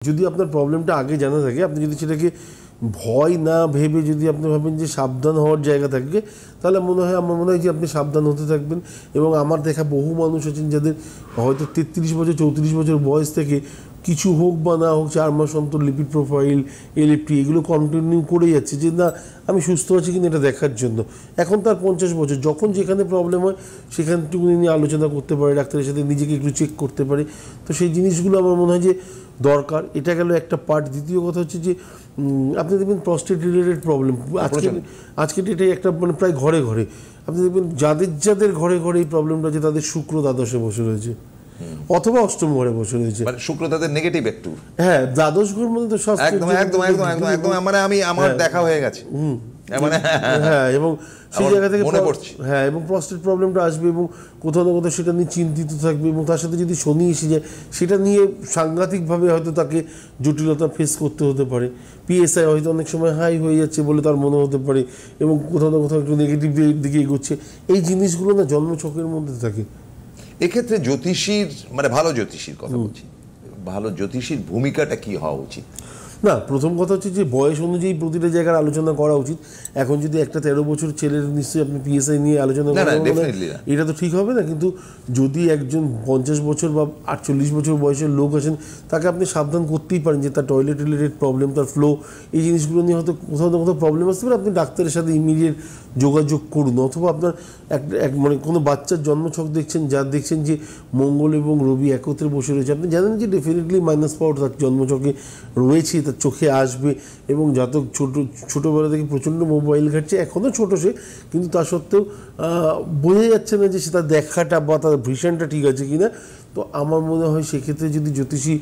যদি আপনার প্রবলেমটা আগে জানা থাকে, আপনি যদি সেটাকে ভয় না ভেবে যদি আপনি ভাবেন যে সাবধান হওয়ার জায়গা থাকে, তাহলে আমার মনে হয় যে আপনি সাবধান হতে থাকবেন। এবং আমার দেখা বহু মানুষ আছেন যাদের হয়তো 33 বছর 34 বছর বয়স থেকে কিছু হোক বা না হোক 4 মাস অন্তর লিপিড প্রোফাইল, এলএফটি এগুলো কন্টিনিউ করে যাচ্ছে যে না আমি সুস্থ আছি কিনা এটা দেখার জন্য। এখন তার 50 বছর, যখন যেখানে প্রবলেম হয় সেখানটুকু নিয়ে আলোচনা করতে পারে, ডাক্তারের সাথে নিজেকে একটু চেক করতে পারে। তো সেই জিনিসগুলো আমার মনে হয় যে দরকার। এটা গেল একটা পার্ট। দ্বিতীয় কথা হচ্ছে যে আপনি দেখবেন প্রস্টেট রিলেটেড প্রবলেম আজকে এটাই একটা মানে প্রায় ঘরে ঘরে আপনি দেখবেন যাদের ঘরে ঘরে এই প্রবলেমটা আছে তাদের শুক্র দ্বাদশে বসে রয়েছে অথবা অষ্টম ঘরে বসে রয়েছে। মানে শুক্র তাদের নেগেটিভ একটু, হ্যাঁ দ্বাদশ ঘর মধ্যে তো একদম একদম একদম একদম একদম মানে আমার দেখা হয়ে গেছে মানে হ্যাঁ, এবং সেই জায়গা থেকে মনে পড়ছে হ্যাঁ, এবং প্রস্টেট প্রবলেমটা আসবে এবং কোথাও না কোথাও সেটা নিয়ে চিন্তিত থাকবে, এবং তার সাথে যদি শনি এসে যায় সেটা নিয়ে সাংঘাতিকভাবে হয়তো তাকে জটিলতা ফেস করতে হতে পারে। পিএসআই হয়তো অনেক সময় হাই হয়ে যাচ্ছে বলে তার মনে হতে পারে, এবং কোথাও না কোথাও একটু নেগেটিভ দিকে এগোচ্ছে। এই জিনিসগুলো না জন্মছকের মধ্যে থাকে। এক্ষেত্রে জ্যোতিষীর মানে ভালো জ্যোতিষীর কথা বলছি, ভালো জ্যোতিষীর ভূমিকাটা কি হওয়া উচিত? না, প্রথম কথা হচ্ছে যে বয়স অনুযায়ী প্রতিটা জায়গার আলোচনা করা উচিত। এখন যদি একটা 13 বছর ছেলের নিশ্চয়ই আপনি পিএসআই নিয়ে আলোচনা করেন, এটা তো ঠিক হবে না। কিন্তু যদি একজন 50 বছর বা 48 বছর বয়সের লোক আছেন, তাকে আপনি সাবধান করতেই পারেন যে তার টয়লেট রিলেটেড প্রবলেম, তার ফ্লো, এই জিনিসগুলো নিয়ে হয়তো কোথাও না কোথাও প্রবলেম আসতে পারে। আপনি ডাক্তারের সাথে ইমিডিয়েট যোগাযোগ করুন। অথবা আপনার মানে কোনো বাচ্চার জন্মছক দেখছেন, যার দেখছেন যে মঙ্গল এবং রবি একত্রে বসে রয়েছে, আপনি জানেন যে ডেফিনেটলি মাইনাস পাওয়ার তার জন্মছকে রয়েছে, তার চোখে আসবে। এবং জাতক ছোটোবেলা থেকে প্রচণ্ড মোবাইল ঘাটছে, এখনও ছোটো সে, কিন্তু তা সত্ত্বেও বোঝা যাচ্ছে না যে সে তার দেখাটা বা তার ভিশনটা ঠিক আছে কি না। তো আমার মনে হয় সেক্ষেত্রে যদি জ্যোতিষী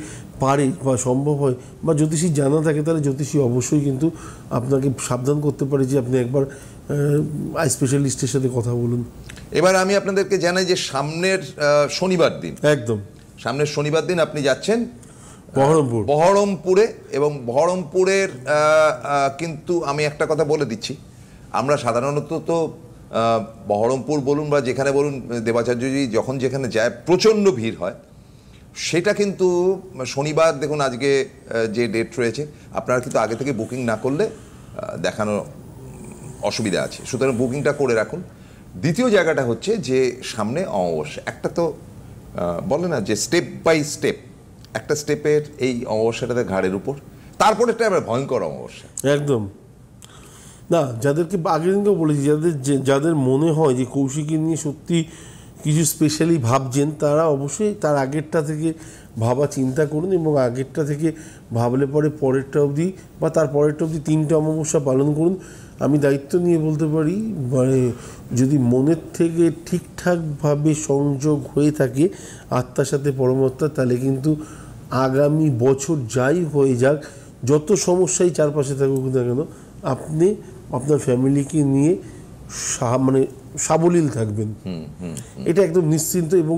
পারে বা সম্ভব হয় বা জ্যোতিষী জানা থাকে, তাহলে জ্যোতিষী অবশ্যই কিন্তু আপনাকে সাবধান করতে পারে যে আপনি একবার আই স্পেশালিস্টের সাথে কথা বলুন। এবার আমি আপনাদেরকে জানাই যে সামনের শনিবার দিন, একদম সামনের শনিবার দিন আপনি যাচ্ছেন বহরমপুরে। এবং বহরমপুরের কিন্তু আমি একটা কথা বলে দিচ্ছি, আমরা সাধারণত তো বহরমপুর বলুন বা যেখানে বলুন দেবাচার্যজি যখন যেখানে যায় প্রচণ্ড ভিড় হয়। সেটা কিন্তু শনিবার দেখুন আজকে যে ডেট রয়েছে, আপনারা কিন্তু আগে থেকে বুকিং না করলে দেখানো অসুবিধা আছে, সুতরাং বুকিংটা করে রাখুন। দ্বিতীয় জায়গাটা হচ্ছে যে সামনে অমাবস্যা, একটা তো বলে না যে স্টেপ বাই স্টেপ, একটা স্টেপের এই অমাবস্যাটাতে ঘাড়ের উপর, তারপরে একটা আবার ভয়ঙ্কর অমাবস্যা একদম। না, যাদেরকে আগের দিনকেও বলেছি, যাদের মনে হয় যে কৌশিকী নিয়ে সত্যি কিছু স্পেশালি ভাবছেন, তারা অবশ্যই তার আগেরটা থেকে ভাবা চিন্তা করুন, এবং আগেরটা থেকে ভাবলে পরে পরেরটা অবধি বা তার পরেরটা অবধি 3টে অমাবস্যা পালন করুন। আমি দায়িত্ব নিয়ে বলতে পারি, মানে যদি মনের থেকে ঠিকঠাকভাবে সংযোগ হয়ে থাকে আত্মার সাথে পরমাত্মার, তাহলে কিন্তু আগামী বছর যাই হয়ে যাক, যত সমস্যাই চারপাশে থাকুক না কেন, আপনি আপনার ফ্যামিলিকে নিয়ে মানে সাবলীল থাকবেন। এটা একদম নিশ্চিন্ত। এবং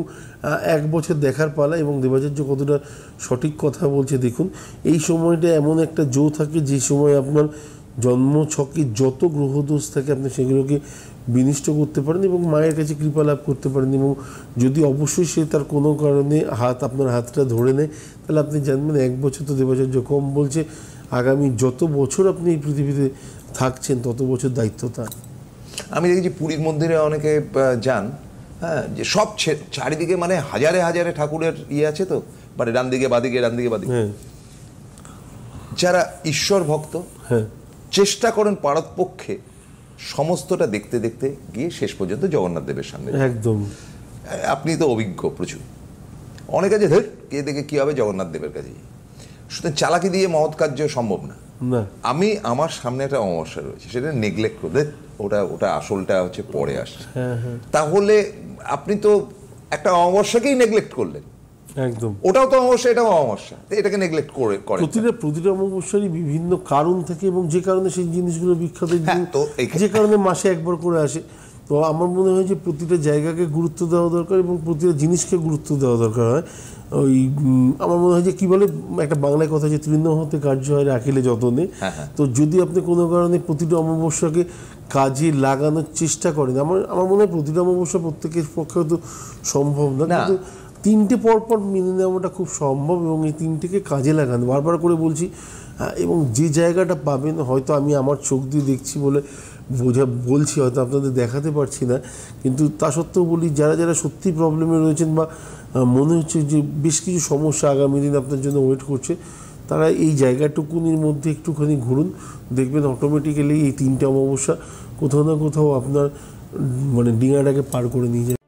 1 বছর দেখার পালা। এবং দেবাচার্য কতটা সঠিক কথা বলছে দেখুন, এই সময়টা এমন একটা জো থাকে যে সময় আপনার জন্মছকে যত গ্রহদোষ থাকে আপনি সেগুলোকে বিনিষ্ট করতে পারেন এবং মায়ের কাছে কৃপা লাভ করতে পারেন। এবং যদি অবশ্যই সে তার কোনো কারণে আপনার হাতটা ধরে নেয়, তাহলে আপনি জানবেন 1 বছর তো দেবাচার্য কম বলছে, আগামী যত বছর আপনি এই পৃথিবীতে থাকছেন তত বছর দায়িত্ব তার। আমি দেখেছি পুরীর মন্দিরে অনেকে যান, হ্যাঁ, যে সব চারিদিকে মানে হাজারে হাজারে ঠাকুরের আছে তো, মানে ডান দিকে বাদিকে ডান দিকে বাদিকে, যারা ঈশ্বর ভক্ত চেষ্টা করেন পারতপক্ষে সমস্তটা দেখতে দেখতে গিয়ে শেষ পর্যন্ত জগন্নাথ দেবের সামনে। একদম, আপনি তো অভিজ্ঞ প্রচুর, অনেক আছে ধর কে দেখে কি হবে জগন্নাথ দেবের কাছে। সুতরাং চালাকি দিয়ে মহৎ কার্য সম্ভব না। আমি আমার সামনে একটা অমাবস্যা রয়েছে, সেটা নেগলেক্ট করে ওটা আসলটা হচ্ছে পরে আসছে, তাহলে আপনি তো একটা অমাবস্যাকেই নেগলেক্ট করলেন। একদম, ওটাও তো অমাবস্যা, এটাও অমাবস্যা, এটাকে নেগলেক্ট করে প্রতিটা অমাবস্যারই বিভিন্ন কারণ থাকে, এবং যে কারণে সেই জিনিসগুলো বিখ্যাত, যে কারণে মাসে একবার করে আসে। তো আমার মনে হয় যে প্রতিটা জায়গাকে গুরুত্ব দেওয়া দরকার এবং প্রতিটা জিনিসকে গুরুত্ব দেওয়া দরকার হয়। ওই আমার মনে হয় যে কী বলে একটা বাংলায় কথা, যে তৃণ হতে কার্য হয় রাখিলে যতনে। তো যদি আপনি কোনো কারণে প্রতিটা অমাবস্যাকে কাজে লাগানোর চেষ্টা করেন, আমার মনে হয় প্রতিটা অমাবস্যা প্রত্যেকের পক্ষে হয়তো সম্ভব না, কিন্তু তিনটে পরপর মেনে নেওয়াটা খুব সম্ভব এবং এই তিনটেকে কাজে লাগান, বারবার করে বলছি। এবং যে জায়গাটা পাবেন, হয়তো আমি আমার চোখ দিয়ে দেখছি বলে বলছি, হয়তো আপনাদের দেখাতে পারছি না, কিন্তু তা সত্ত্বেও বলি, যারা যারা সত্যি প্রবলেমে রয়েছেন বা মনে হচ্ছে যে বেশ কিছু সমস্যা আগামী দিন আপনার জন্য ওয়েট করছে, তারা এই জায়গাটুকুনির মধ্যে একটুখানি ঘুরুন, দেখবেন অটোমেটিক্যালি এই তিনটে অমাবস্যা কোথাও না কোথাও আপনার মানে ডিঙাটাকে পার করে নিয়ে যাবে।